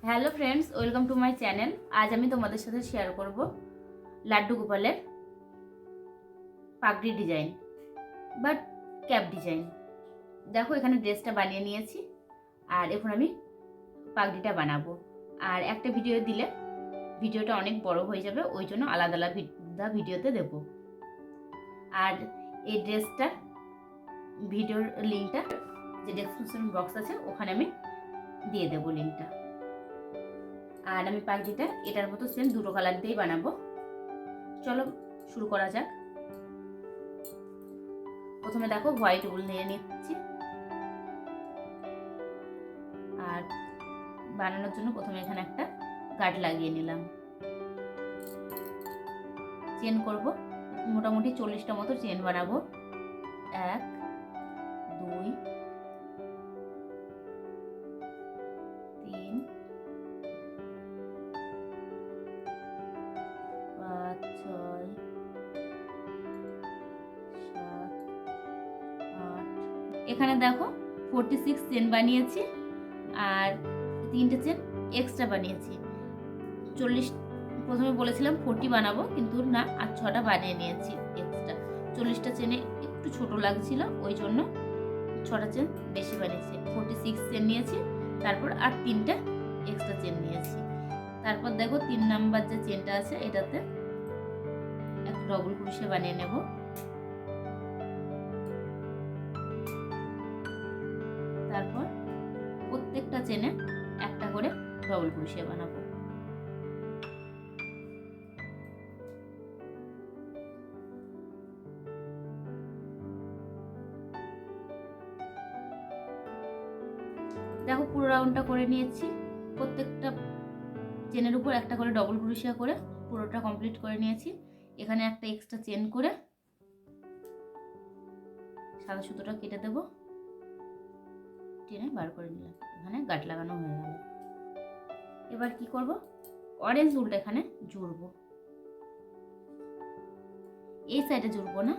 Hello friends, welcome to my channel. আজ আমি তোমাদের সাথে শেয়ার করব লাড্ডু গোপালের পাগড়ি ডিজাইন বা ক্যাপ ডিজাইন। দেখো এখানে ড্রেসটা বানিয়ে নিয়েছি আর এখন আমি পাগড়িটা বানাবো। আর একটা ভিডিও দিলে ভিডিওটা অনেক বড় হয়ে যাবে, ওই জন্য আলাদা আলাদা ভিডিওতে দেব। আর এই ড্রেসটার ভিডিওর লিঙ্কটা যে ডেসক্রিপশন বক্স আছে ওখানে আমি দিয়ে দেবো লিঙ্কটা। আর আমি পাগড়িটা এটার মতো সেম দুটো কালার দিয়েই বানাবো। চলো শুরু করা যাক। প্রথমে দেখো হোয়াইট উল নিয়ে নিচ্ছি আর বানানোর জন্য প্রথমে এখানে একটা গার্ড লাগিয়ে নিলাম। চেন করব, মোটামুটি 40টা মতো চেন বানাবো। 1 2 3 5 6 7 8। এখানে দেখো 46 চেন বানিয়েছি আর 3টে চেন এক্সট্রা বানিয়েছি। 40 প্রথমে বলেছিলাম 40 বানাবো, কিন্তু না, আর 6টা বানিয়ে নিয়েছি এক্সট্রা। 40টা চেনে একটু ছোট লাগছিল, ওই জন্য 6টা চেন বেশি বানিয়েছি। 46 চেন নিয়েছি, তারপর আর 3টে এক্সট্রা চেন নিয়েছি। তারপর দেখো 3 নাম্বার যে চেনটা আছে এটাতে একটা ডবল ক্রোশে বানিয়ে নেব। তারপর প্রত্যেকটা চেনে একটা করে ডবল ক্রোশে বানাবো। দেখো পুরো রাউন্ডটা করে নিয়েছি। প্রত্যেকটা চেনের উপর একটা করে ডবল ক্রোশিয়া করে পুরোটা কমপ্লিট করে নিয়েছি। এখানে একটা এক্সট্রা চেন করে সাদা সুতোটা কেটে দেব, টেনে বার করে নিলাম। এখানে গাঁট লাগানো হয়ে গেল। এবার কি করব, অরেঞ্জ উলটা এখানে জুড়বো। এই সাইডে জুড়বো না,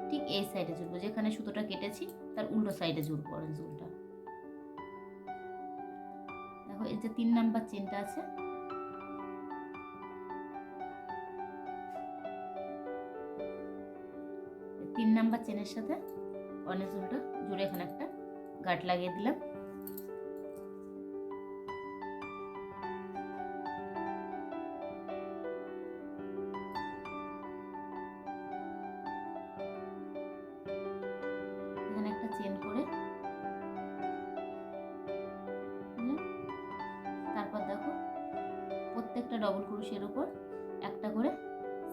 ঠিক এই সাইডে জুড়বো, যেখানে সুতোটা কেটেছি তার উল্টো সাইডে জুড়বো অরেঞ্জ উলটা। দেখো এই যে 3 নাম্বার চেনটা আছে, তিন নাম্বার চেনের সাথে অরেঞ্জ উলটা জুড়ে এখানে একটা গাঁট লাগিয়ে দিলাম। এখানে একটা চেন করে তারপর দেখো প্রত্যেকটা ডবল ক্রোশের উপর একটা করে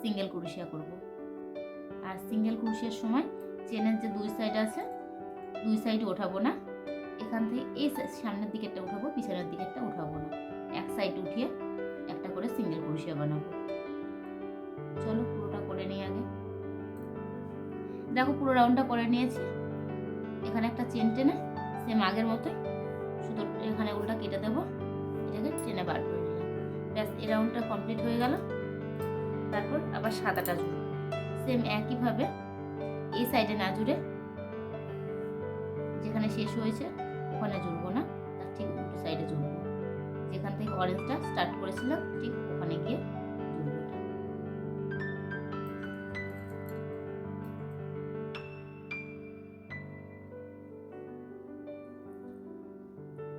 সিঙ্গেল ক্রোশিয়া করব। আর সিঙ্গেল ক্রোশিয়ার সময় চেনের যে দুই সাইড আছে, দুই সাইড ওঠাবো না। এখান থেকে এই সামনের দিকেরটা উঠাবো, পিছনের দিকেরটা উঠাবো না। এক সাইড উঠিয়ে একটা করে সিঙ্গেল ক্রোশিয়া বানাবো। চলো পুরোটা করে নিই আগে। দেখো পুরো রাউন্ডটা করে নিয়েছি। এখানে একটা চেন টেনে সেম আগের মতোই সুতো এখানে উল্টা কেটে দেবো, এটাকে টেনে বার করে নিলাম। ব্যাস, এই রাউন্ডটা কমপ্লিট হয়ে গেল। তারপর আবার সাদাটা জুড়ব সেম একইভাবে। এই সাইডে না জুড়ে যেখানে শেষ হয়েছে ওখানে জুড়বো না, তার ঠিক উল্টো সাইডে জুড়বো। যেখান থেকে অরেঞ্জটা স্টার্ট করেছিলাম ঠিক ওখানে গিয়ে জুড়বো।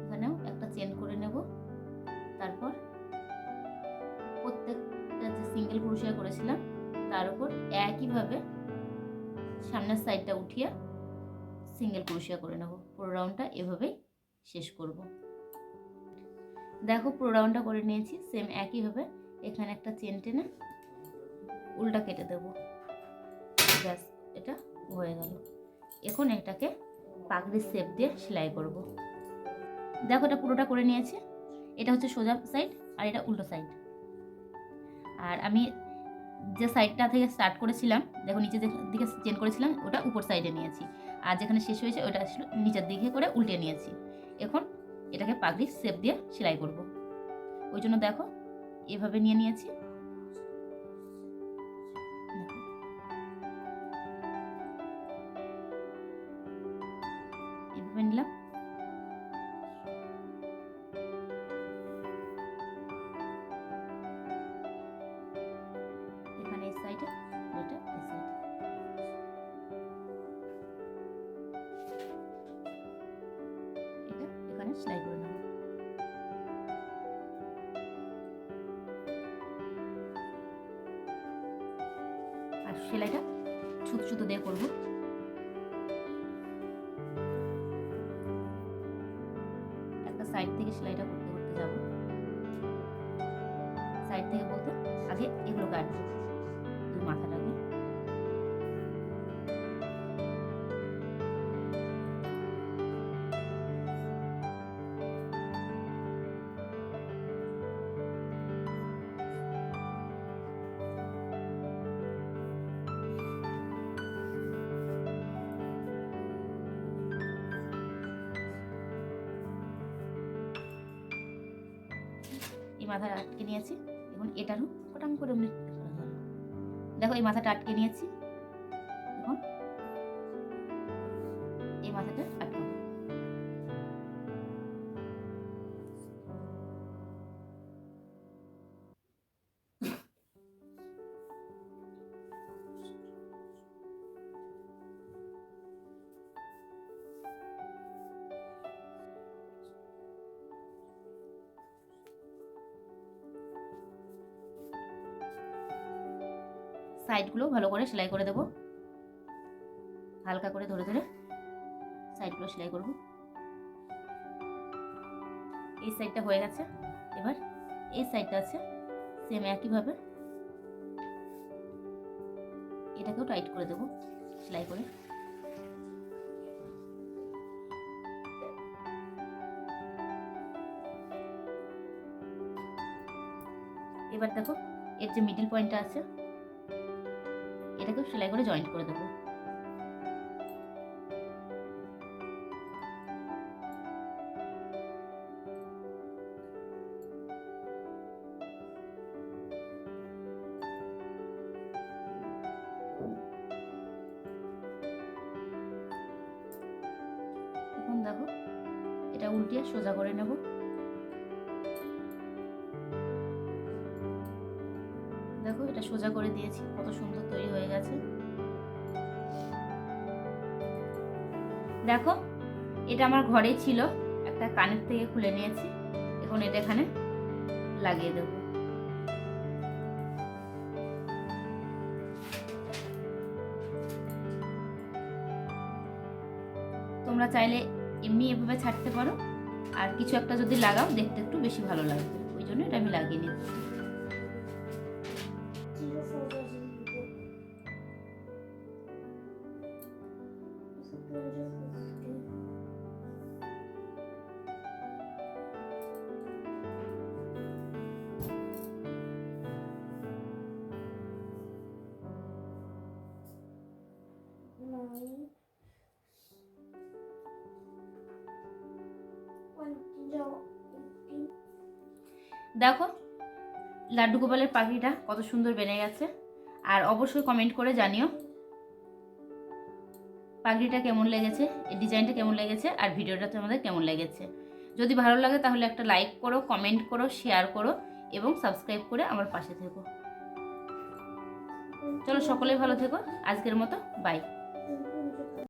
এখানেও একটা চেন করে নেব। তারপর প্রত্যেকটা যে সিঙ্গেল ক্রোশিয়া করেছিলাম তার উপর একইভাবে সামনের সাইডটা উঠিয়ে সিঙ্গেল ক্রোশিয়া করে নেব। পুরো রাউন্ডটা এভাবেই শেষ করব। দেখো পুরো রাউন্ডটা করে নিয়েছি সেম একইভাবে। এখানে একটা চেন টেনে উল্টা কেটে দেব। ব্যাস, এটা হয়ে গেল। এখন এটাকে পাগড়ির শেপ দিয়ে সেলাই করব। দেখো এটা পুরোটা করে নিয়েছি। এটা হচ্ছে সোজা সাইড আর এটা উল্টো সাইড। আর আমি যে সাইডটা থেকে স্টার্ট করেছিলাম, দেখো নিচের দিকে চেন করেছিলাম ওটা উপর সাইডে নিয়েছি, আর যেখানে শেষ হয়েছে ওটা নিচের দিকে করে উল্টে নিয়েছি। এখন এটাকে পাগড়ির শেপ দিয়ে সেলাই করব। ওই জন্য দেখো এভাবে নিয়ে নিয়েছি। এভাবে নিলাম। সেলাইটা সুতো সুতো দিয়ে করব। একটা সাইড থেকে সেলাইটা করতে করতে যাব। সাইড থেকে বলতে আগে এগুলো কাটবো, দুই মাথাটাকে। এই মাথাটা আটকে নিয়েছি, এখন এটারও ফটাং করে দেখো এই মাথাটা আটকে নিয়েছি, এখন এই মাথাটা আটকাবো। সাইডগুলো ভালো করে সেলাই করে দেবো, হালকা করে ধরে ধরে সাইডগুলো সেলাই করব। এই সাইডটা হয়ে গেছে, এবার এই সাইডটা আছে সেম একইভাবে এটাকেও টাইট করে দেবো সেলাই করে। এবার দেখো এর যে মিডল পয়েন্টটা আছে এটাকেও সেলাই করে জয়েন্ট করে দেবো। এখন দেখো এটা উল্টিয়ে সোজা করে নেব। দেখো এটা সোজা করে দিয়েছি, কত সুন্দর তৈরি হয়ে গেছে। দেখো এটা আমার ঘরেই ছিল, একটা কানের থেকে খুলে নিয়েছি, এখন এটা এখানে লাগিয়ে দেব। তোমরা চাইলে এমনি এভাবে ছাড়তে পারো, আর কিছু একটা যদি লাগাও দেখতে একটু বেশি ভালো লাগবে, ওই জন্য এটা আমি লাগিয়ে নিচ্ছি। দেখো লাড্ডু গোপালের পাখিটা কত সুন্দর বেনে গেছে। আর অবশ্যই কমেন্ট করে জানিও পাখিটা কেমন লেগেছে, এই ডিজাইনটা কেমন লেগেছে, আর ভিডিওটা তোমাদের কেমন লেগেছে। যদি ভালো লাগে তাহলে একটা লাইক করো, কমেন্ট করো, শেয়ার করো এবং সাবস্ক্রাইব করে আমার পাশে থেকো। চলো সকলেই ভালো থেকো, আজকের মতো বাই।